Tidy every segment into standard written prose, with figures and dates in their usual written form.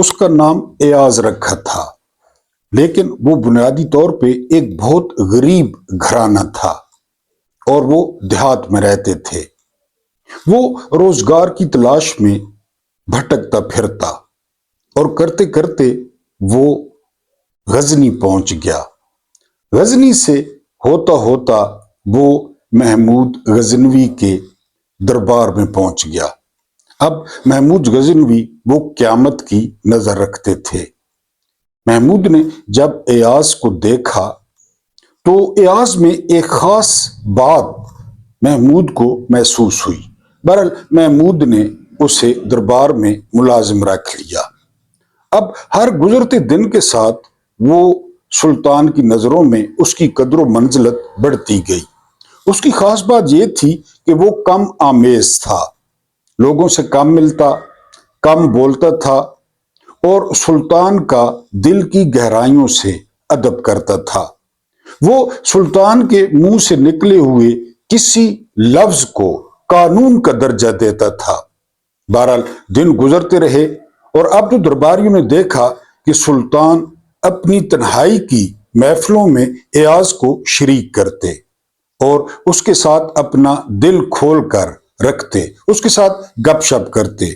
اس کا نام ایاز رکھا تھا، لیکن وہ بنیادی طور پہ ایک بہت غریب گھرانہ تھا اور وہ دیہات میں رہتے تھے۔ وہ روزگار کی تلاش میں بھٹکتا پھرتا اور کرتے کرتے وہ غزنی پہنچ گیا۔ غزنی سے ہوتا ہوتا وہ محمود غزنوی کے دربار میں پہنچ گیا۔ اب محمود غزنوی وہ قیامت کی نظر رکھتے تھے۔ محمود نے جب ایاز کو دیکھا تو ایاز میں ایک خاص بات محمود کو محسوس ہوئی۔ بہرحال محمود نے اسے دربار میں ملازم رکھ لیا۔ اب ہر گزرتے دن کے ساتھ وہ سلطان کی نظروں میں اس کی قدر و منزلت بڑھتی گئی۔ اس کی خاص بات یہ تھی کہ وہ کم آمیز تھا، لوگوں سے کم ملتا، کم بولتا تھا اور سلطان کا دل کی گہرائیوں سے ادب کرتا تھا۔ وہ سلطان کے منہ سے نکلے ہوئے کسی لفظ کو قانون کا درجہ دیتا تھا۔ بہرحال دن گزرتے رہے اور اب تو درباریوں نے دیکھا کہ سلطان اپنی تنہائی کی محفلوں میں ایاز کو شریک کرتے اور اس کے ساتھ اپنا دل کھول کر رکھتے، اس کے ساتھ گپ شپ کرتے۔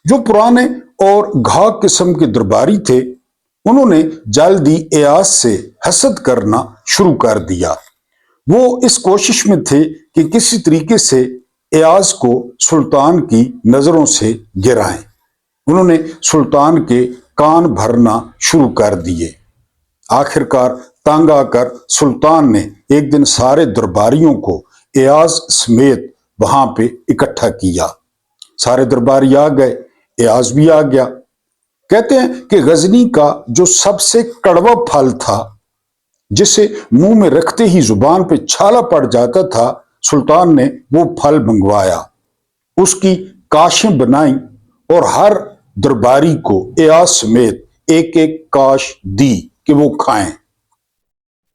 جو پرانے اور گھا قسم کے درباری تھے انہوں نے جلدی ایاز سے حسد کرنا شروع کر دیا۔ وہ اس کوشش میں تھے کہ کسی طریقے سے ایاز کو سلطان کی نظروں سے گرائیں۔ انہوں نے سلطان کے کان بھرنا شروع کر دیے۔ آخر کار تنگ آ کر سلطان نے ایک دن سارے درباریوں کو ایاز سمیت وہاں پہ اکٹھا کیا۔ سارے درباری آ گئے، ایاز بھی آ گیا۔ کہتے ہیں کہ غزنی کا جو سب سے کڑوا پھل تھا، جسے منہ میں رکھتے ہی زبان پہ چھالا پڑ جاتا تھا، سلطان نے وہ پھل منگوایا، اس کی کاشیں بنائیں اور ہر درباری کو ایاز سمیت ایک ایک کاش دی کہ وہ کھائیں۔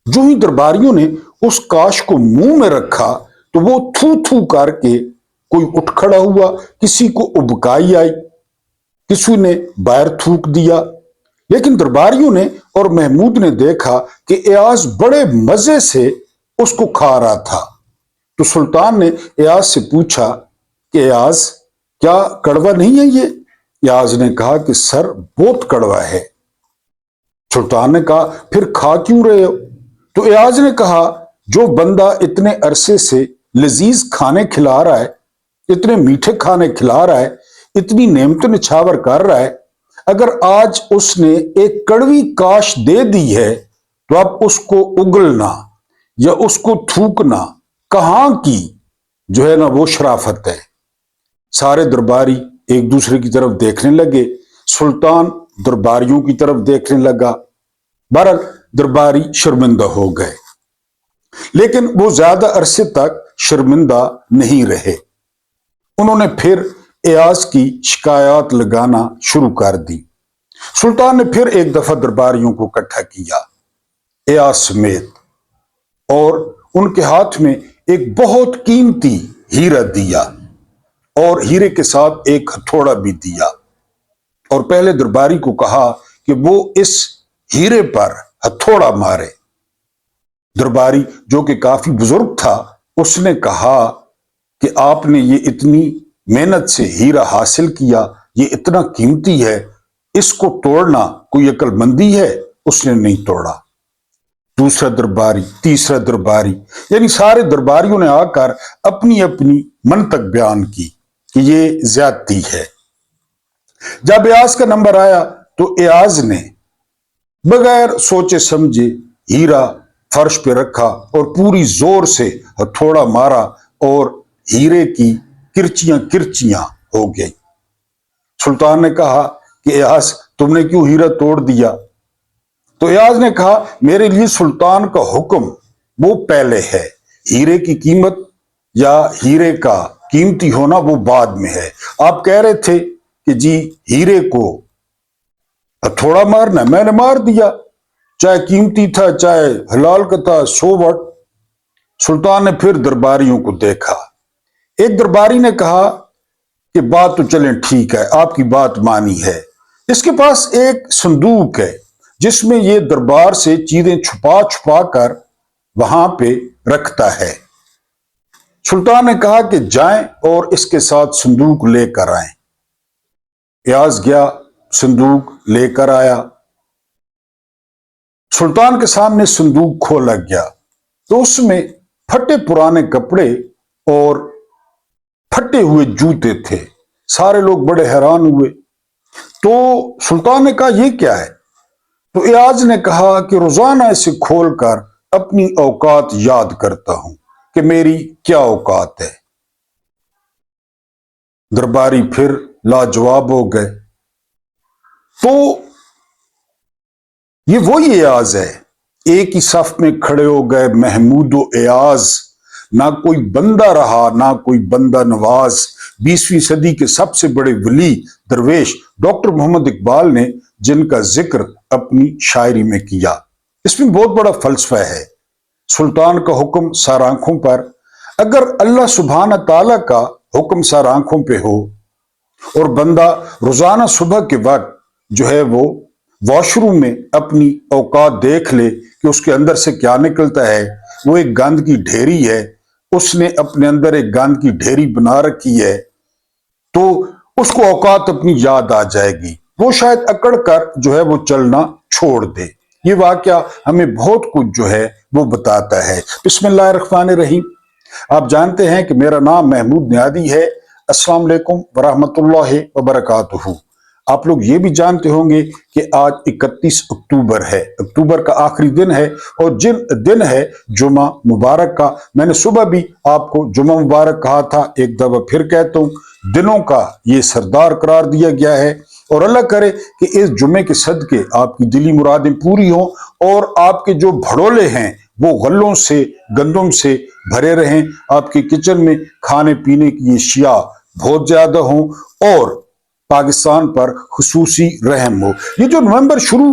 جو ہی درباریوں نے اس کاش کو منہ میں رکھا تو وہ تھو تھو کر کے کوئی اٹھ کھڑا ہوا، کسی کو ابکائی آئی، کسی نے باہر تھوک دیا۔ لیکن درباریوں نے اور محمود نے دیکھا کہ ایاز بڑے مزے سے اس کو کھا رہا تھا۔ تو سلطان نے ایاز سے پوچھا کہ ایاز کیا کڑوا نہیں ہے یہ؟ ایاز نے کہا کہ سر بہت کڑوا ہے۔ سلطان نے کہا پھر کھا کیوں رہے ہو؟ تو ایاز نے کہا جو بندہ اتنے عرصے سے لذیذ کھانے کھلا رہا ہے، اتنے میٹھے کھانے کھلا رہا ہے، اتنی نعمتیں نچھاور کر رہا ہے، اگر آج اس نے ایک کڑوی کاش دے دی ہے تو اب اس کو اگلنا یا اس کو تھوکنا کہاں کی جو ہے نا وہ شرافت ہے۔ سارے درباری ایک دوسرے کی طرف دیکھنے لگے، سلطان درباریوں کی طرف دیکھنے لگا۔ بہرحال درباری شرمندہ ہو گئے، لیکن وہ زیادہ عرصے تک شرمندہ نہیں رہے۔ انہوں نے پھر ایاز کی شکایات لگانا شروع کر دی۔ سلطان نے پھر ایک دفعہ درباریوں کو اکٹھا کیا، ایاز سمیت، اور ان کے ہاتھ میں ایک بہت قیمتی ہیرا دیا اور ہیرے کے ساتھ ایک ہتھوڑا بھی دیا، اور پہلے درباری کو کہا کہ وہ اس ہیرے پر ہتھوڑا مارے۔ درباری جو کہ کافی بزرگ تھا اس نے کہا کہ آپ نے یہ اتنی محنت سے ہیرا حاصل کیا، یہ اتنا قیمتی ہے، اس کو توڑنا کوئی عقل مندی ہے؟ اس نے نہیں توڑا۔ دوسرا درباری، تیسرا درباری، یعنی سارے درباریوں نے آ کر اپنی اپنی منطق بیان کی کہ یہ زیادتی ہے۔ جب ایاز کا نمبر آیا تو ایاز نے بغیر سوچے سمجھے ہیرا فرش پہ رکھا اور پوری زور سے ہتھوڑا مارا اور ہیرے کی کرچیاں کرچیاں ہو گئی۔ سلطان نے کہا کہ ایاز تم نے کیوں ہیرا توڑ دیا؟ تو ایاز نے کہا میرے لیے سلطان کا حکم وہ پہلے ہے، ہیرے کی قیمت یا ہیرے کا قیمتی ہونا وہ بعد میں ہے۔ آپ کہہ رہے تھے کہ جی ہیرے کو ہتھوڑا مارنا، میں نے مار دیا، چاہے قیمتی تھا چاہے حلال کا تھا، سو واٹ۔ سلطان نے پھر درباریوں کو دیکھا۔ ایک درباری نے کہا کہ بات تو چلیں ٹھیک ہے، آپ کی بات مانی ہے، اس کے پاس ایک صندوق ہے جس میں یہ دربار سے چیزیں چھپا چھپا کر وہاں پہ رکھتا ہے۔ سلطان نے کہا کہ جائیں اور اس کے ساتھ صندوق لے کر آئیں۔ ایاز گیا، صندوق لے کر آیا۔ سلطان کے سامنے صندوق کھولا گیا تو اس میں پھٹے پرانے کپڑے اور پھٹے ہوئے جوتے تھے۔ سارے لوگ بڑے حیران ہوئے۔ تو سلطان نے کہا یہ کیا ہے؟ تو ایاز نے کہا کہ روزانہ اسے کھول کر اپنی اوقات یاد کرتا ہوں کہ میری کیا اوقات ہے۔ درباری پھر لاجواب ہو گئے۔ تو یہ وہی ایاز ہے، ایک ہی صف میں کھڑے ہو گئے محمود و ایاز، نہ کوئی بندہ رہا نہ کوئی بندہ نواز۔ 20ویں صدی کے سب سے بڑے ولی درویش ڈاکٹر محمد اقبال نے جن کا ذکر اپنی شاعری میں کیا۔ اس میں بہت بڑا فلسفہ ہے۔ سلطان کا حکم سر آنکھوں پر، اگر اللہ سبحانہ تعالیٰ کا حکم سر آنکھوں پہ ہو اور بندہ روزانہ صبح کے وقت جو ہے وہ واش روم میں اپنی اوقات دیکھ لے کہ اس کے اندر سے کیا نکلتا ہے، وہ ایک گند کی ڈھیری ہے، اس نے اپنے اندر ایک گند کی ڈھیری بنا رکھی ہے، تو اس کو اوقات اپنی یاد آ جائے گی، وہ شاید اکڑ کر جو ہے وہ چلنا چھوڑ دے۔ یہ واقعہ ہمیں بہت کچھ جو ہے وہ بتاتا ہے۔ بسم اللہ الرحمن الرحیم۔ آپ جانتے ہیں کہ میرا نام محمود نیادی ہے۔ السلام علیکم ورحمۃ اللہ وبرکاتہ۔ آپ لوگ یہ بھی جانتے ہوں گے کہ آج 31 اکتوبر ہے، اکتوبر کا آخری دن ہے، اور جن دن ہے جمعہ مبارک کا۔ میں نے صبح بھی آپ کو جمعہ مبارک کہا تھا، ایک دفعہ پھر کہتا ہوں، دنوں کا یہ سردار قرار دیا گیا ہے، اور اللہ کرے کہ اس جمعے کے صدقے آپ کی دلی مرادیں پوری ہوں، اور آپ کے جو بھڑولے ہیں وہ غلوں سے گندم سے بھرے رہیں، آپ کے کچن میں کھانے پینے کی اشیاء بہت زیادہ ہوں، اور پاکستان پر خصوصی رحم ہو۔ یہ جو نومبر شروع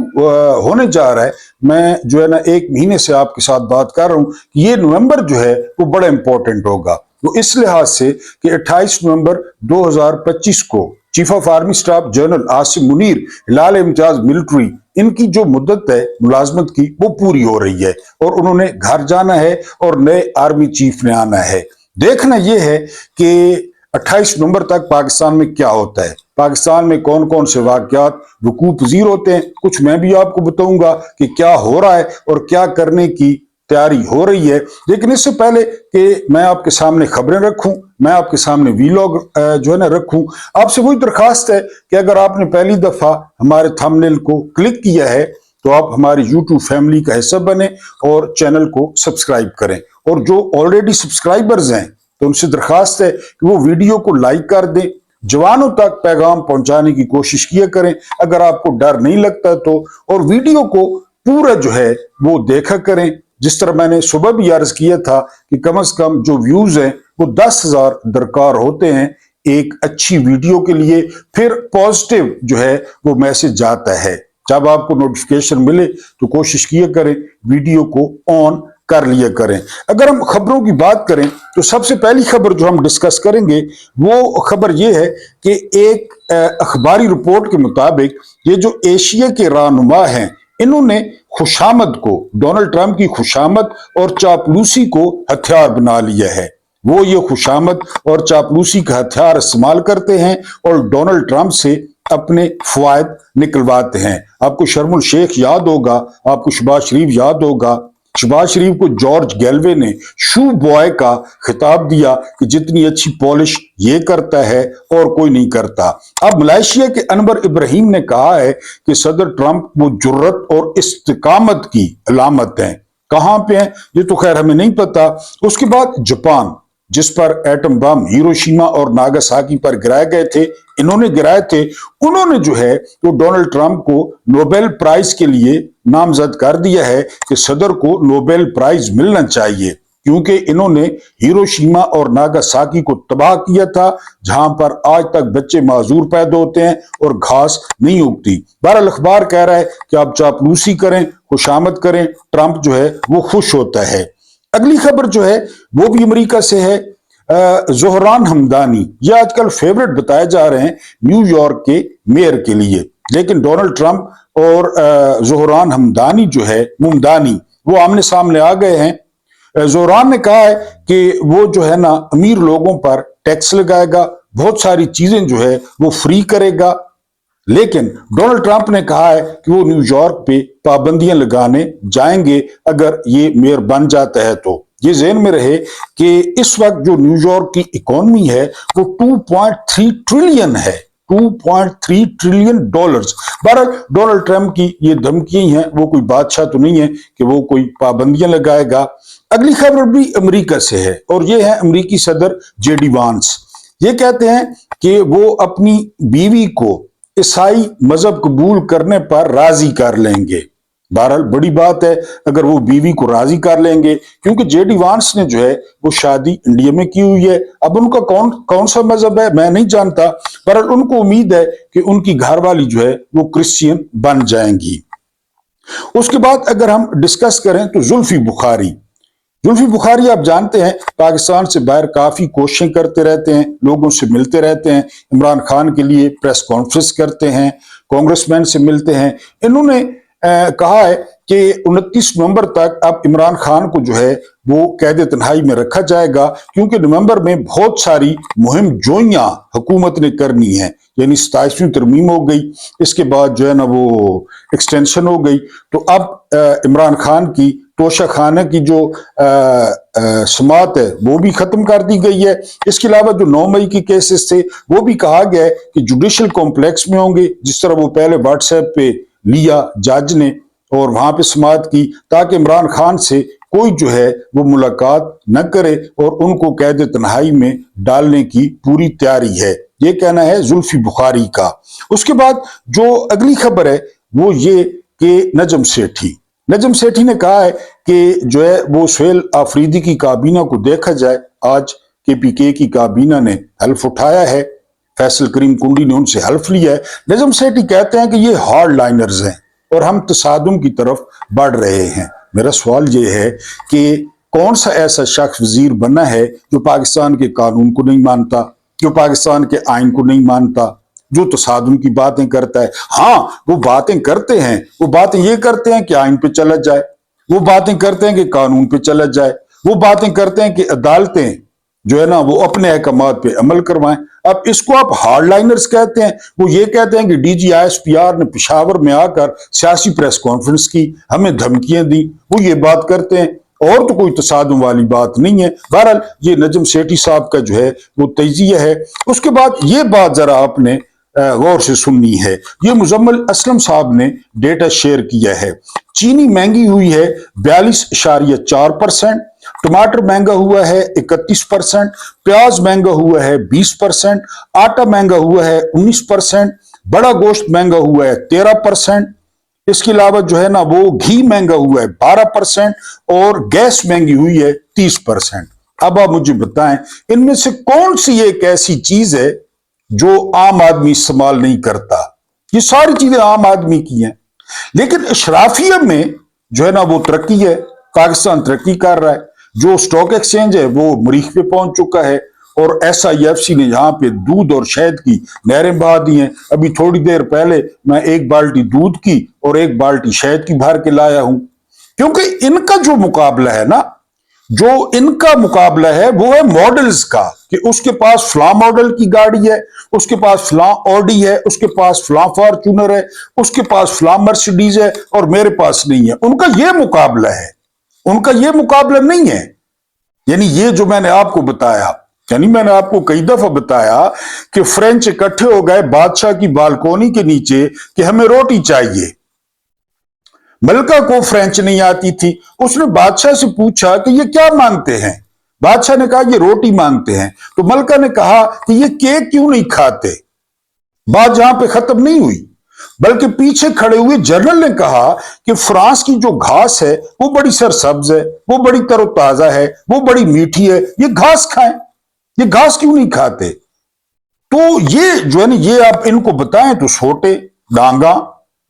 ہونے جا رہا ہے، میں جو ہے نا ایک مہینے سے آپ کے ساتھ بات کر رہا ہوں کہ یہ نومبر جو ہے وہ بڑا امپورٹنٹ ہوگا، وہ اس لحاظ سے کہ 28 نومبر 2025 کو chief of army staff general Asim Munir Hilal Imtiaz military, ان کی جو مدت ہے ملازمت کی وہ پوری ہو رہی ہے، اور انہوں نے گھر جانا ہے اور نئے آرمی چیف نے آنا ہے۔ دیکھنا یہ ہے کہ 28 نومبر تک پاکستان میں کیا ہوتا ہے، پاکستان میں کون کون سے واقعات وقوع پذیر ہوتے ہیں، کچھ میں بھی آپ کو بتاؤں گا کہ کیا ہو رہا ہے اور کیا کرنے کی تیاری ہو رہی ہے۔ لیکن اس سے پہلے کہ میں آپ کے سامنے خبریں رکھوں، میں آپ کے سامنے ویلاگ جو ہے نا رکھوں، آپ سے وہی درخواست ہے کہ اگر آپ نے پہلی دفعہ ہمارے تھمبنیل کو کلک کیا ہے تو آپ ہماری یوٹیوب فیملی کا حصہ بنیں اور چینل کو سبسکرائب کریں، اور جو آلریڈی سبسکرائبرز ہیں تو ان سے درخواست ہے کہ وہ ویڈیو کو لائک کر دیں، جوانوں تک پیغام پہنچانے کی کوشش کیا کریں اگر آپ کو ڈر نہیں لگتا تو، اور ویڈیو کو پورا جو ہے وہ دیکھا کریں۔ جس طرح میں نے صبح بھی عرض کیا تھا کہ کم از کم جو ویوز ہیں وہ 10,000 درکار ہوتے ہیں ایک اچھی ویڈیو کے لیے، پھر پازیٹیو جو ہے وہ میسج جاتا ہے۔ جب آپ کو نوٹیفیکیشن ملے تو کوشش کیا کریں ویڈیو کو آن کر لیا کریں۔ اگر ہم خبروں کی بات کریں تو سب سے پہلی خبر جو ہم ڈسکس کریں گے وہ خبر یہ ہے کہ ایک اخباری رپورٹ کے مطابق یہ جو ایشیا کے رہنما ہیں انہوں نے خوشامد کو، ڈونلڈ ٹرمپ کی خوشامد اور چاپلوسی کو ہتھیار بنا لیا ہے۔ وہ یہ خوشامد اور چاپلوسی کا ہتھیار استعمال کرتے ہیں اور ڈونلڈ ٹرمپ سے اپنے فوائد نکلواتے ہیں۔ آپ کو شرم الشیخ یاد ہوگا، آپ کو شہباز شریف یاد ہوگا، شہباز شریف کو جارج گیلوے نے شو بوائے کا خطاب دیا کہ جتنی اچھی پالش یہ کرتا ہے اور کوئی نہیں کرتا۔ اب ملائیشیا کے انور ابراہیم نے کہا ہے کہ صدر ٹرمپ وہ جرت اور استقامت کی علامت ہیں۔ کہاں پہ ہیں یہ تو خیر ہمیں نہیں پتا۔ اس کے بعد جاپان، جس پر ایٹم بم ہیروشیما اور ناگاساکی پر گرائے گئے تھے، انہوں نے گرائے تھے، انہوں نے جو ہے وہ ڈونلڈ ٹرمپ کو نوبیل پرائز کے لیے نامزد کر دیا ہے کہ صدر کو نوبیل پرائز ملنا چاہیے، کیونکہ انہوں نے ہیروشیما اور ناگاساکی کو تباہ کیا تھا، جہاں پر آج تک بچے معذور پیدا ہوتے ہیں اور گھاس نہیں اگتی۔ بہرحال اخبار کہہ رہا ہے کہ آپ چاپلوسی کریں، خوشامد کریں، ٹرمپ جو ہے وہ خوش ہوتا ہے۔ اگلی خبر جو ہے وہ بھی امریکہ سے ہے۔ زہران ہمدانی یہ آج کل فیورٹ بتائے جا رہے ہیں نیو یارک کے میئر کے لیے۔ لیکن ڈونلڈ ٹرمپ اور زہران ممدانی وہ آمنے سامنے آ گئے ہیں. زہران نے کہا ہے کہ وہ جو ہے نا امیر لوگوں پر ٹیکس لگائے گا, بہت ساری چیزیں جو ہے وہ فری کرے گا, لیکن ڈونلڈ ٹرمپ نے کہا ہے کہ وہ نیو یارک پہ پابندیاں لگانے جائیں گے اگر یہ میئر بن جاتا ہے. تو یہ ذہن میں رہے کہ اس وقت جو نیو یارک کی اکانومی ہے وہ 2.3 ٹریلین ہے, 2.3 ٹریلین ڈالرز. بہرحال ڈونلڈ ٹرمپ کی یہ دھمکیاں ہیں, وہ کوئی بادشاہ تو نہیں ہے کہ وہ کوئی پابندیاں لگائے گا. اگلی خبر بھی امریکہ سے ہے اور یہ ہے امریکی صدر جے ڈی وانس. یہ کہتے ہیں کہ وہ اپنی بیوی کو عیسائی مذہب قبول کرنے پر راضی کر لیں گے. بہرحال بڑی بات ہے اگر وہ بیوی کو راضی کر لیں گے, کیونکہ جے ڈی وانس نے جو ہے وہ شادی انڈیا میں کی ہوئی ہے. اب ان کا کون سا مذہب ہے میں نہیں جانتا, بہرحال ان کو امید ہے کہ ان کی گھر والی جو ہے وہ کرسچین بن جائیں گی. اس کے بعد اگر ہم ڈسکس کریں تو زلفی بخاری آپ جانتے ہیں پاکستان سے باہر کافی کوششیں کرتے رہتے ہیں, لوگوں سے ملتے رہتے ہیں, عمران خان کے لیے پریس کانفرنس کرتے ہیں, کانگریس مین سے ملتے ہیں. انہوں نے کہا ہے کہ 29 نومبر تک اب عمران خان کو جو ہے وہ قید تنہائی میں رکھا جائے گا, کیونکہ نومبر میں بہت ساری مہم جوئیاں حکومت نے کرنی ہے. یعنی 27ویں ترمیم ہو گئی, اس کے بعد جو ہے نا وہ ایکسٹینشن ہو گئی, تو اب عمران خان کی توشہ خانہ کی جو سماعت ہے وہ بھی ختم کر دی گئی ہے. اس کے علاوہ جو 9 مئی کے کیسز تھے وہ بھی کہا گیا ہے کہ جوڈیشل کمپلیکس میں ہوں گے, جس طرح وہ پہلے واٹس ایپ پہ لیا جج نے اور وہاں پہ سماعت کی, تاکہ عمران خان سے کوئی جو ہے وہ ملاقات نہ کرے اور ان کو قید تنہائی میں ڈالنے کی پوری تیاری ہے. یہ کہنا ہے زلفی بخاری کا. اس کے بعد جو اگلی خبر ہے وہ یہ کہ نجم سیٹھی نے کہا ہے کہ جو ہے وہ سہیل آفریدی کی کابینہ کو دیکھا جائے. آج کے پی کے کی کابینہ نے حلف اٹھایا ہے, فیصل کریم کنڈی نے ان سے حلف لیا ہے. نجم سیٹھی کہتے ہیں کہ یہ ہارڈ لائنرز ہیں اور ہم تصادم کی طرف بڑھ رہے ہیں. میرا سوال یہ ہے کہ کون سا ایسا شخص وزیر بنا ہے جو پاکستان کے قانون کو نہیں مانتا, جو پاکستان کے آئین کو نہیں مانتا, جو تصادم کی باتیں کرتا ہے. ہاں وہ باتیں کرتے ہیں, وہ باتیں یہ کرتے ہیں کہ آئین پہ چلا جائے, وہ باتیں کرتے ہیں کہ قانون پہ چلا جائے, وہ باتیں کرتے ہیں کہ عدالتیں جو ہے نا وہ اپنے احکامات پہ عمل کروائیں. اب اس کو آپ ہارڈ لائنرز کہتے ہیں. وہ یہ کہتے ہیں کہ D G I S P R نے پشاور میں آ کر سیاسی پریس کانفرنس کی, ہمیں دھمکیاں دی, وہ یہ بات کرتے ہیں, اور تو کوئی تصادم والی بات نہیں ہے. بہرحال یہ نجم سیٹھی صاحب کا جو ہے وہ تجزیہ ہے. اس کے بعد یہ بات ذرا آپ نے غور سے سننی ہے, یہ مزمل اسلم صاحب نے ڈیٹا شیئر کیا ہے. چینی مہنگی ہوئی ہے 42.4%, ٹماٹر مہنگا ہوا ہے 31%, پیاز مہنگا ہوا ہے 20%, آٹا مہنگا ہوا ہے 19%, بڑا گوشت مہنگا ہوا ہے 13%. اس کے علاوہ جو ہے نا وہ گھی مہنگا ہوا ہے 12% اور گیس مہنگی ہوئی ہے 30%. اب آپ مجھے بتائیں ان میں سے کون سی ایک ایسی چیز ہے جو عام آدمی استعمال نہیں کرتا؟ یہ ساری چیزیں عام آدمی کی ہیں, لیکن اشرافیہ میں جو ہے نا وہ ترقی ہے, پاکستان ترقی کر رہا ہے. جو سٹاک ایکسچینج ہے وہ مریخ پہ پہنچ چکا ہے, اور ایس آئی ایف سی نے یہاں پہ دودھ اور شہد کی نہریں بہا دی ہیں. ابھی تھوڑی دیر پہلے میں 1 بالٹی دودھ کی اور 1 بالٹی شہد کی بھر کے لایا ہوں, کیونکہ ان کا جو مقابلہ ہے نا, جو ان کا مقابلہ ہے وہ ہے ماڈلز کا, کہ اس کے پاس فلاں ماڈل کی گاڑی ہے, اس کے پاس فلاں آڈی ہے, اس کے پاس فلاں فارچونر ہے, اس کے پاس فلاں مرسیڈیز ہے, اور میرے پاس نہیں ہے. ان کا یہ مقابلہ ہے, ان کا یہ مقابلہ نہیں ہے. یعنی یہ جو میں نے آپ کو بتایا, یعنی میں نے آپ کو کئی دفعہ بتایا کہ فرینچ اکٹھے ہو گئے بادشاہ کی بالکونی کے نیچے کہ ہمیں روٹی چاہیے. ملکہ کو فرینچ نہیں آتی تھی, اس نے بادشاہ سے پوچھا کہ یہ کیا مانگتے ہیں؟ بادشاہ نے کہا یہ روٹی مانگتے ہیں. تو ملکہ نے کہا کہ یہ کیک کیوں نہیں کھاتے؟ بات جہاں پہ ختم نہیں ہوئی, بلکہ پیچھے کھڑے ہوئے جنرل نے کہا کہ فرانس کی جو گھاس ہے وہ بڑی سرسبز ہے, وہ بڑی تر و تازہ ہے, وہ بڑی میٹھی ہے, یہ گھاس کھائیں, یہ گھاس کیوں نہیں کھاتے؟ تو یہ جو ہے نا یہ آپ ان کو بتائیں تو سوٹے ڈانگا,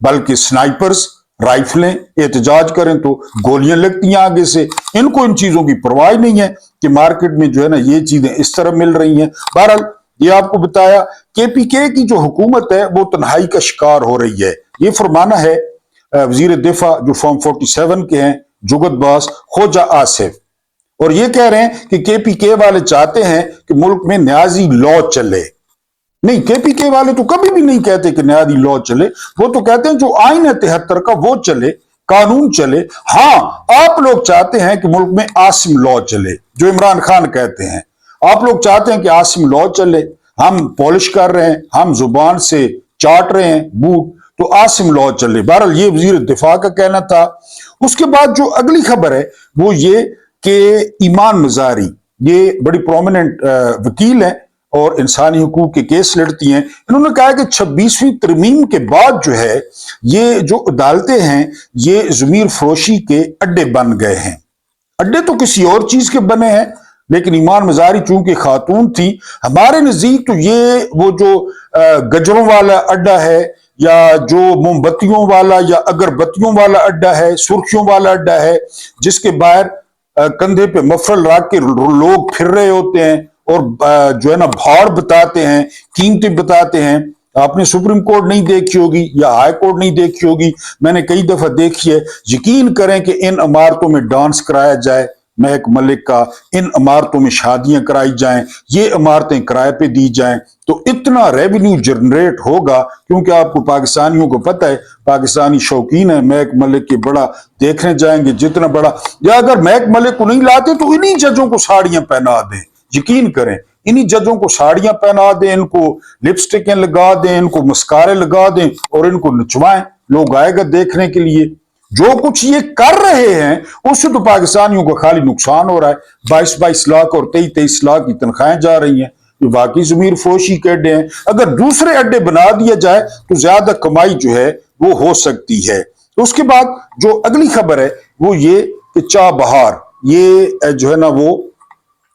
بلکہ سنائپرز رائفلیں احتجاج کریں تو گولیاں لگتی ہیں آگے سے. ان کو ان چیزوں کی پرواہ نہیں ہے کہ مارکیٹ میں جو ہے نا یہ چیزیں اس طرح مل رہی ہیں. بہرحال یہ آپ کو بتایا کے پی کے کی جو حکومت ہے وہ تنہائی کا شکار ہو رہی ہے. یہ فرمانا ہے وزیر دفاع جو فارم 47 کے ہیں جگت باز خوجہ آصف، اور یہ کہہ رہے ہیں کہ کے پی کے والے چاہتے ہیں کہ ملک میں نیازی لا چلے. نہیں، کے پی کے والے تو کبھی بھی نہیں کہتے کہ نیازی لا چلے، وہ تو کہتے ہیں جو آئین ہے 73 کا وہ چلے، قانون چلے. ہاں، آپ لوگ چاہتے ہیں کہ ملک میں عاصم لا چلے، جو عمران خان کہتے ہیں. آپ لوگ چاہتے ہیں کہ عاصم لا چلے، ہم پالش کر رہے ہیں، ہم زبان سے چاٹ رہے ہیں بوٹ، تو عاصم لا چلے. بہرحال یہ وزیر دفاع کا کہنا تھا. اس کے بعد جو اگلی خبر ہے وہ یہ کہ ایمان مزاری، یہ بڑی پرومیننٹ وکیل ہیں اور انسانی حقوق کے کیس لڑتی ہیں. انہوں نے کہا کہ 26ویں ترمیم کے بعد جو ہے یہ جو عدالتیں ہیں یہ ضمیر فروشی کے اڈے بن گئے ہیں. اڈے تو کسی اور چیز کے بنے ہیں، لیکن ایمان مزاری چونکہ خاتون تھی، ہمارے نزدیک تو یہ وہ جو گجروں والا اڈا ہے یا جو موم بتیوں والا یا اگربتیوں والا اڈا ہے، سرخیوں والا اڈا ہے، جس کے باہر کندھے پہ مفرل رکھ کے لوگ پھر رہے ہوتے ہیں اور جو ہے نا بھاڑ بتاتے ہیں، قیمتیں بتاتے ہیں. آپ نے سپریم کورٹ نہیں دیکھی ہوگی یا ہائی کورٹ نہیں دیکھی ہوگی، میں نے کئی دفعہ دیکھی ہے. یقین کریں کہ ان عمارتوں میں ڈانس کرایا جائے محک ملک کا، ان عمارتوں میں شادیاں کرائی جائیں، یہ عمارتیں کرائے پہ دی جائیں تو اتنا ریونیو جنریٹ ہوگا. کیونکہ آپ کو پاکستانیوں کو پتہ ہے، پاکستانی شوقین ہے محک ملک کے، بڑا دیکھنے جائیں گے جتنا بڑا. یا اگر محک ملک کو نہیں لاتے تو انہی ججوں کو ساڑیاں پہنا دیں. یقین کریں، انہی ججوں کو ساڑیاں پہنا دیں، ان کو لپسٹکیں لگا دیں، ان کو مسکارے لگا دیں اور ان کو نچوائیں. لوگ آئے گا دیکھنے کے لیے. جو کچھ یہ کر رہے ہیں اس سے تو پاکستانیوں کو خالی نقصان ہو رہا ہے. 22 لاکھ اور 23 لاکھ کی تنخواہیں جا رہی ہیں. یہ واقعی ضمیر فروشی کے اڈے ہیں. اگر دوسرے اڈے بنا دیا جائے تو زیادہ کمائی جو ہے وہ ہو سکتی ہے. اس کے بعد جو اگلی خبر ہے وہ یہ کہ چابہار، یہ جو ہے نا وہ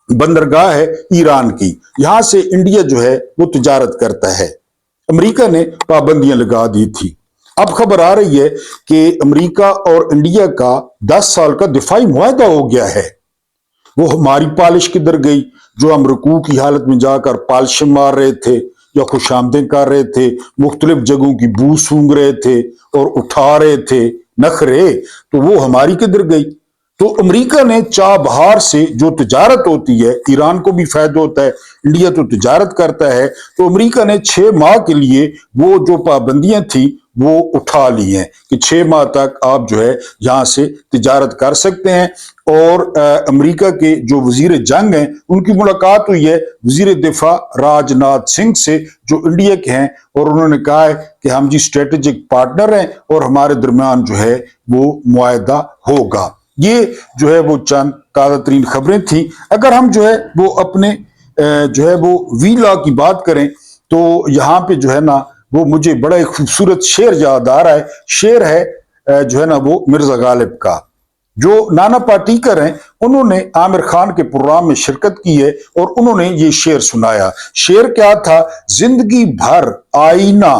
بندرگاہ ہے ایران کی، یہاں سے انڈیا جو ہے وہ تجارت کرتا ہے. امریکہ نے پابندیاں لگا دی تھی. اب خبر آ رہی ہے کہ امریکہ اور انڈیا کا 10 سال کا دفاعی معاہدہ ہو گیا ہے. وہ ہماری پالش کدھر گئی جو ہم رکوع کی حالت میں جا کر پالش مار رہے تھے یا خوش آمدیں کر رہے تھے، مختلف جگہوں کی بو سونگ رہے تھے اور اٹھا رہے تھے نخرے، تو وہ ہماری کدھر گئی. تو امریکہ نے چابہار سے جو تجارت ہوتی ہے، ایران کو بھی فائدہ ہوتا ہے، انڈیا تو تجارت کرتا ہے، تو امریکہ نے 6 ماہ کے لیے وہ جو پابندیاں تھیں وہ اٹھا لی ہیں کہ 6 ماہ تک آپ جو ہے یہاں سے تجارت کر سکتے ہیں. اور امریکہ کے جو وزیر جنگ ہیں ان کی ملاقات ہوئی ہے وزیر دفاع راج ناتھ سنگھ سے جو انڈیا کے ہیں، اور انہوں نے کہا ہے کہ ہم جی اسٹریٹجک پارٹنر ہیں اور ہمارے درمیان جو ہے وہ معاہدہ ہوگا. یہ جو ہے وہ چند تازہ ترین خبریں تھیں. اگر ہم جو ہے وہ اپنے جو ہے وہ وی لا کی بات کریں تو یہاں پہ جو ہے نا وہ مجھے بڑا ایک خوبصورت شعر یاد آ رہا ہے. شعر ہے جو ہے نا وہ مرزا غالب کا. جو نانا پاٹیکر ہیں انہوں نے عامر خان کے پروگرام میں شرکت کی ہے اور انہوں نے یہ شعر سنایا. شعر کیا تھا؟ زندگی بھر آئینہ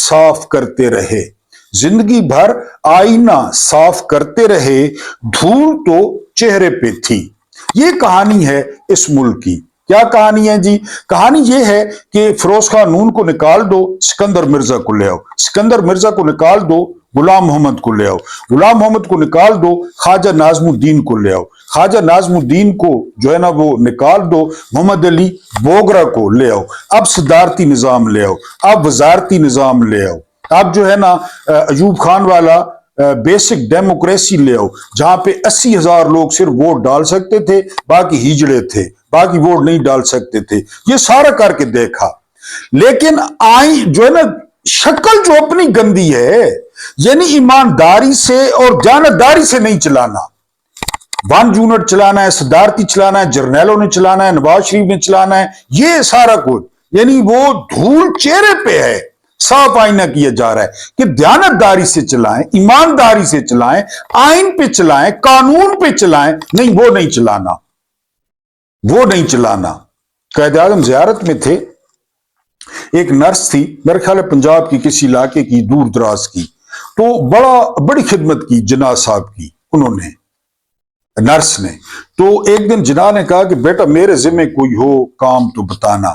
صاف کرتے رہے، زندگی بھر آئینہ صاف کرتے رہے، دھول تو چہرے پہ تھی. یہ کہانی ہے اس ملک کی. کیا کہانی ہے جی؟ کہانی یہ ہے کہ فیروز خان نون کو نکال دو، سکندر مرزا کو لے آؤ. سکندر مرزا کو نکال دو، غلام محمد کو لے آؤ. غلام محمد کو نکال دو، خواجہ ناظم الدین کو لے آؤ. خواجہ ناظم الدین کو جو ہے نا وہ نکال دو، محمد علی بوگرا کو لے آؤ. اب صدارتی نظام لے آؤ، اب وزارتی نظام لے آؤ. اب جو ہے نا ایوب خان والا بیسک ڈیموکریسی لے آؤ، جہاں پہ 80,000 لوگ صرف ووٹ ڈال سکتے تھے، باقی ہجڑے تھے، باقی ووٹ نہیں ڈال سکتے تھے. یہ سارا کر کے دیکھا، لیکن جو ہے نا شکل جو اپنی گندی ہے، یعنی ایمانداری سے اور دیانتداری سے نہیں چلانا. 1 یونٹ چلانا ہے، صدارتی چلانا ہے، جرنیلوں نے چلانا ہے، نواز شریف نے چلانا ہے، یہ سارا کچھ یعنی وہ دھول چہرے پہ ہے. صاف آئینہ کیا جا رہا ہے کہ دیانتداری سے چلائیں، ایمانداری سے چلائیں، آئین پہ چلائیں، قانون پہ چلائیں. نہیں، وہ نہیں چلانا، وہ نہیں چلانا. قائد اعظم زیارت میں تھے، ایک نرس تھی، میرے خیال ہے پنجاب کی کسی علاقے کی، دور دراز کی، تو بڑی خدمت کی جناح صاحب کی انہوں نے، نرس نے. تو ایک دن جناح نے کہا کہ بیٹا میرے ذمہ کوئی ہو کام تو بتانا.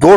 2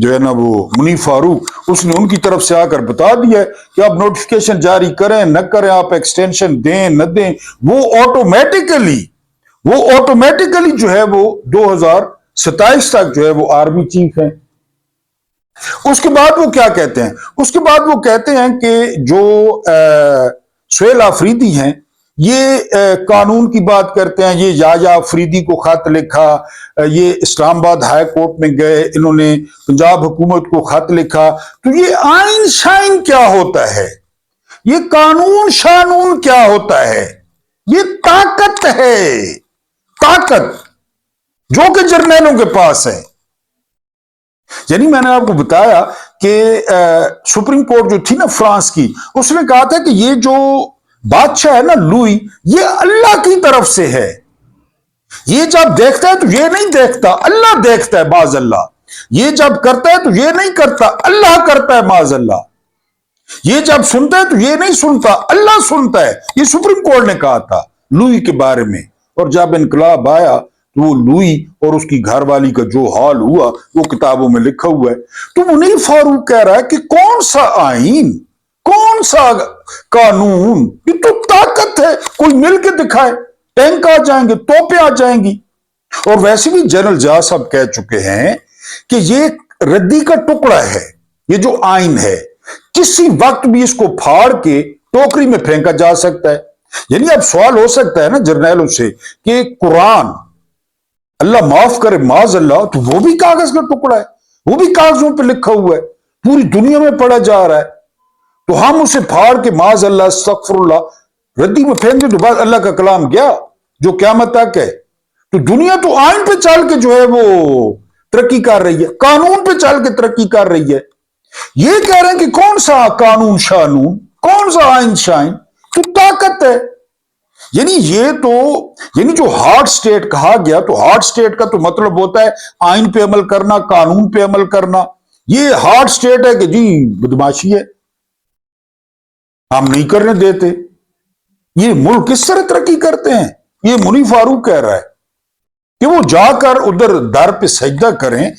جو ہے نا وہ منیف فاروق، اس نے ان کی طرف سے آ کر بتا دیا ہے کہ آپ نوٹیفکیشن جاری کریں نہ کریں، آپ ایکسٹینشن دیں نہ دیں، وہ آٹومیٹیکلی جو ہے وہ 2027 تک جو ہے وہ آرمی چیف ہیں۔ اس کے بعد وہ کیا کہتے ہیں؟ اس کے بعد وہ کہتے ہیں کہ جو سہیل آفریدی ہیں یہ قانون کی بات کرتے ہیں، یہ یا آفریدی کو خط لکھا، یہ اسلام آباد ہائی کورٹ میں گئے، انہوں نے پنجاب حکومت کو خط لکھا، تو یہ آئین شائن کیا ہوتا ہے؟ یہ قانون شانون کیا ہوتا ہے؟ یہ طاقت ہے، طاقت جو کہ جرنیلوں کے پاس ہے۔ یعنی میں نے آپ کو بتایا کہ سپریم کورٹ جو تھی نا فرانس کی، اس نے کہا تھا کہ یہ جو بادشاہ ہے نا لوئی، یہ اللہ کی طرف سے ہے، یہ جب دیکھتا ہے تو یہ نہیں دیکھتا، اللہ دیکھتا ہے معاذ اللہ، یہ جب کرتا ہے تو یہ نہیں کرتا، اللہ کرتا ہے معاذ اللہ، یہ جب سنتا ہے تو یہ نہیں سنتا، اللہ سنتا ہے۔ یہ سپریم کورٹ نے کہا تھا لوئی کے بارے میں، اور جب انقلاب آیا تو وہ لوئی اور اس کی گھر والی کا جو حال ہوا وہ کتابوں میں لکھا ہوا ہے۔ تو منیف فاروق کہہ رہا ہے کہ کون سا آئین، کون سا قانون، یہ تو طاقت ہے، کوئی مل کے دکھائے، ٹینک آ جائیں گے، توپیں آ جائیں گی۔ اور ویسے بھی جنرل جا صاحب کہہ چکے ہیں کہ یہ ردی کا ٹکڑا ہے، یہ جو آئین ہے کسی وقت بھی اس کو پھاڑ کے ٹوکری میں پھینکا جا سکتا ہے۔ یعنی اب سوال ہو سکتا ہے نا جرنیلوں سے کہ قرآن، اللہ معاف کرے معاذ اللہ، تو وہ بھی کاغذ کا ٹکڑا ہے، وہ بھی کاغذوں پہ لکھا ہوا ہے، پوری دنیا میں پڑھا جا رہا ہے، تو ہم اسے پھاڑ کے معاذ اللہ استغفر اللہ ردی میں پھینک دیں تو بعد اللہ کا کلام گیا جو قیامت تک ہے۔ تو دنیا تو آئین پہ چل کے جو ہے وہ ترقی کر رہی ہے، قانون پہ چل کے ترقی کر رہی ہے۔ یہ کہہ رہے ہیں کہ کون سا قانون شانون، کون سا آئین شائن، تو طاقت ہے۔ یعنی یہ تو، یعنی جو ہارڈ سٹیٹ کہا گیا، تو ہارڈ سٹیٹ کا تو مطلب ہوتا ہے آئین پہ عمل کرنا، قانون پہ عمل کرنا۔ یہ ہارڈ سٹیٹ ہے کہ جی بدماشی ہے، ہم نہیں کرنے دیتے۔ یہ ملک کس طرح ترقی کرتے ہیں؟ یہ منیف فاروق کہہ رہا ہے کہ وہ جا کر ادھر در پہ سجدہ کریں،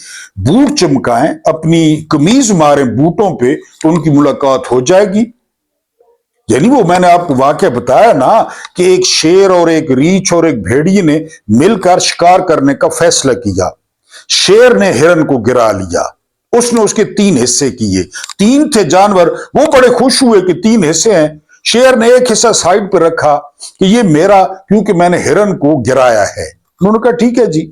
بوٹ چمکائیں، اپنی قمیض ماریں بوٹوں پہ، تو ان کی ملاقات ہو جائے گی۔ یعنی وہ میں نے آپ کو واقعہ بتایا نا کہ ایک شیر اور ایک ریچھ اور ایک بھیڑیے نے مل کر شکار کرنے کا فیصلہ کیا۔ شیر نے ہرن کو گرا لیا، اس نے اس کے 3 حصے کیے، 3 تھے جانور، وہ بڑے خوش ہوئے کہ 3 حصے ہیں۔ شیر نے ایک حصہ سائڈ پہ رکھا کہ یہ میرا، کیونکہ میں نے ہرن کو گرایا ہے۔ انہوں نے کہا ٹھیک ہے جی۔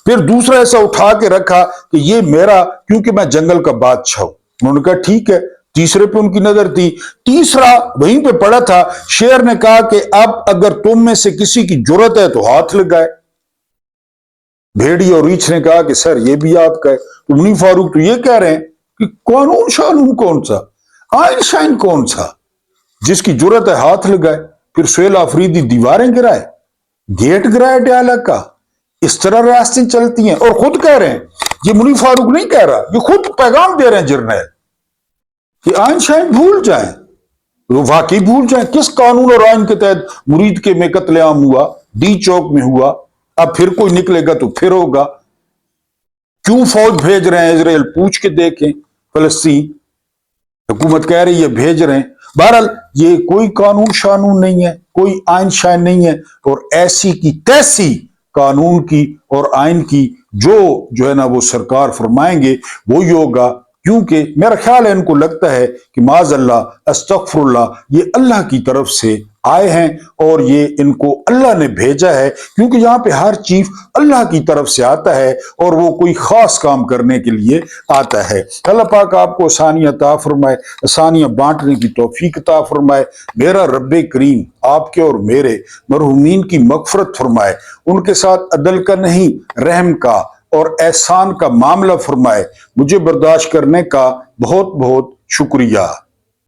پھر دوسرا حصہ اٹھا کے رکھا کہ یہ میرا، کیونکہ میں جنگل کا بادشاہ ہوں۔ انہوں نے کہا ٹھیک ہے۔ تیسرے پہ ان کی نظر تھی، تیسرا وہیں پہ پڑا تھا۔ شیر نے کہا کہ اب اگر تم میں سے کسی کی جرت ہے تو ہاتھ لگائے۔ بھیڑی اور ریچھ نے کہا کہ سر یہ بھی آپ کا ہے۔ تو منیف فاروق تو یہ کہہ رہے ہیں کہ قانون شانون کون سا، آئین شائن کون سا، جس کی جرت ہے ہاتھ لگائے۔ پھر سہیل آفریدی دیواریں گرائے، گیٹ گرائے ڈیالگ کا، اس طرح ریاستیں چلتی ہیں۔ اور خود کہہ رہے ہیں، یہ منیف فاروق نہیں کہہ رہا، یہ خود پیغام دے رہے ہیں جرنیل کہ آئین شائن بھول جائیں، وہ واقعی بھول جائیں۔ کس قانون اور آئین کے تحت مرید کے میں قتل عام ہوا، ڈی چوک میں ہوا، اب پھر کوئی نکلے گا تو پھر ہوگا۔ کیوں فوج بھیج رہے ہیں اسرائیل؟ پوچھ کے دیکھیں، فلسطین حکومت کہہ رہی ہے بھیج رہے ہیں۔ بہرحال یہ کوئی قانون شانون نہیں ہے، کوئی آئین شائن نہیں ہے، اور ایسی کی تیسی قانون کی اور آئین کی جو ہے نا وہ سرکار فرمائیں گے وہی ہوگا، کیونکہ میرا خیال ہے ان کو لگتا ہے کہ معاذ اللہ استغفر اللہ یہ اللہ کی طرف سے آئے ہیں اور یہ ان کو اللہ نے بھیجا ہے، کیونکہ یہاں پہ ہر چیف اللہ کی طرف سے آتا ہے اور وہ کوئی خاص کام کرنے کے لیے آتا ہے۔ اللہ پاک آپ کو آسانیاں عطا فرمائے، آسانیاں بانٹنے کی توفیق عطا فرمائے۔ میرا رب کریم آپ کے اور میرے مرحومین کی مغفرت فرمائے، ان کے ساتھ عدل کا نہیں رحم کا اور احسان کا معاملہ فرمائے۔ مجھے برداشت کرنے کا بہت بہت شکریہ۔